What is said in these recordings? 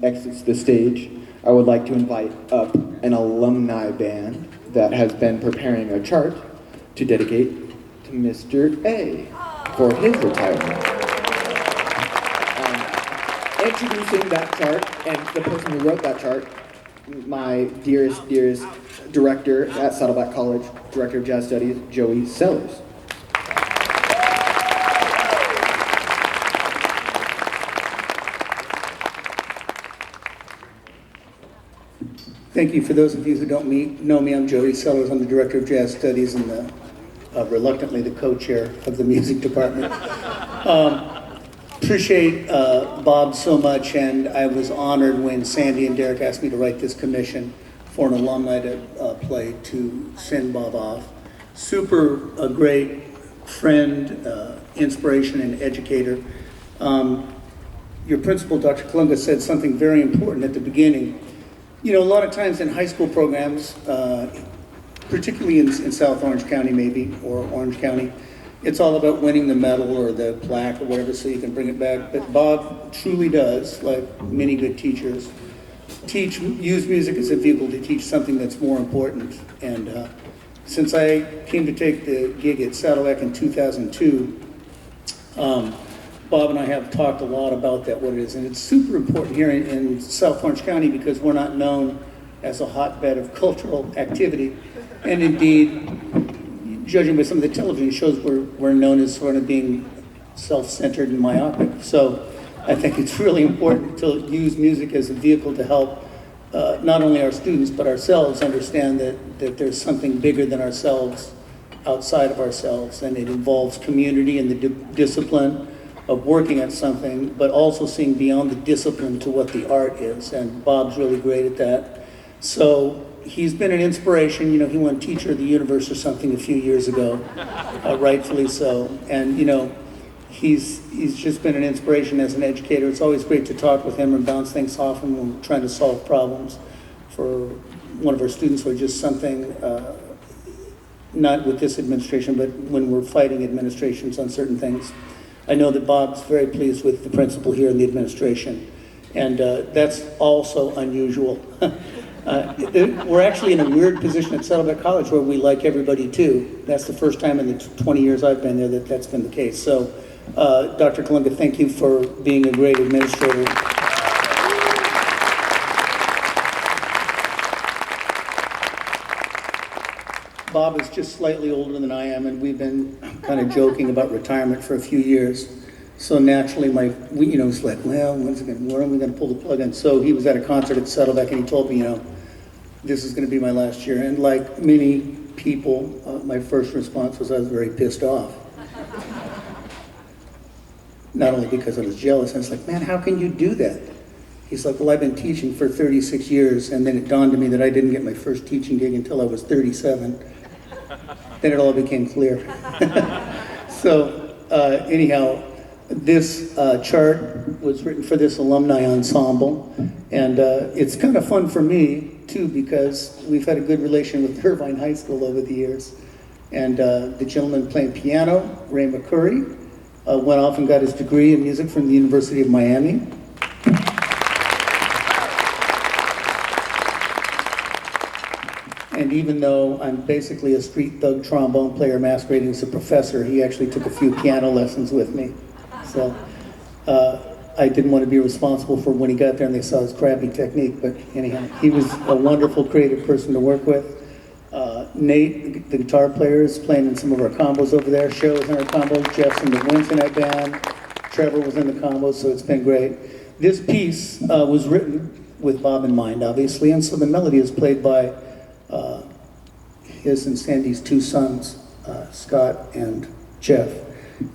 exits the stage, I would like to invite up an alumni band that has been preparing a chart to dedicate to Mr. A for his retirement. Introducing that chart and the person who wrote that chart, my dearest director at Saddleback College, Director of Jazz Studies, Joey Sellers. Thank you. For those of you who don't know me, I'm Joey Sellers. I'm the Director of Jazz Studies and reluctantly the co-chair of the music department. Appreciate Bob so much, and I was honored when Sandy and Derek asked me to write this commission for an alumni to play to send Bob off. Super a great friend, inspiration, and educator. Your principal, Dr. Kalunga, said something very important at the beginning. You know, a lot of times in high school programs, particularly in South Orange County maybe, or Orange County, it's all about winning the medal or the plaque or whatever so you can bring it back. But Bob truly does, like many good teachers, use music as a vehicle to teach something that's more important. And since I came to take the gig at Saddleback in 2002, Bob and I have talked a lot about that, what it is. And it's super important here in South Orange County because we're not known as a hotbed of cultural activity. And indeed, judging by some of the television shows, we're known as sort of being self-centered and myopic. So I think it's really important to use music as a vehicle to help not only our students, but ourselves understand that there's something bigger than ourselves, outside of ourselves. And it involves community and the discipline of working at something, but also seeing beyond the discipline to what the art is. And Bob's really great at that. So he's been an inspiration. You know, he won Teacher of the Universe or something a few years ago, rightfully so. And, you know, he's just been an inspiration as an educator. It's always great to talk with him and bounce things off him when we're trying to solve problems for one of our students or just something, not with this administration, but when we're fighting administrations on certain things. I know that Bob's very pleased with the principal here in the administration, and that's also unusual. We're actually in a weird position at Saddleback College where we like everybody too. That's the first time in the 20 years I've been there that's been the case. So, Dr. Kalunga, thank you for being a great administrator. Bob is just slightly older than I am, and we've been kind of joking about retirement for a few years. So naturally, it's like, well, when are we going to pull the plug on? So he was at a concert at Saddleback, and he told me, you know, this is going to be my last year. And like many people, my first response was I was very pissed off. Not only because I was jealous, I was like, man, how can you do that? He's like, well, I've been teaching for 36 years, and then it dawned on me that I didn't get my first teaching gig until I was 37. Then it all became clear. So anyhow, this chart was written for this alumni ensemble, and it's kind of fun for me too because we've had a good relation with Irvine High School over the years. And the gentleman playing piano, Ray McCurry, went off and got his degree in music from the University of Miami. And even though I'm basically a street thug trombone player masquerading as a professor, he actually took a few piano lessons with me. So I didn't want to be responsible for when he got there and they saw his crappy technique, but anyhow, he was a wonderful, creative person to work with. Nate, the guitar player, is playing in some of our combos over there. Cheryl was in our combos, Jeff's in the winds in that band, Trevor was in the combos, so it's been great. This piece was written with Bob in mind, obviously, and so the melody is played by his and Sandy's two sons, Scott and Jeff,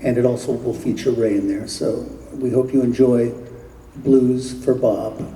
and it also will feature Ray in there. So we hope you enjoy Blues for Bob.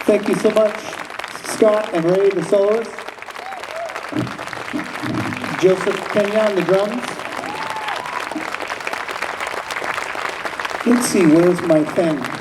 Thank you so much, Scott and Ray, the soloists. Joseph Pena on the drums. Let's see, where's my pen?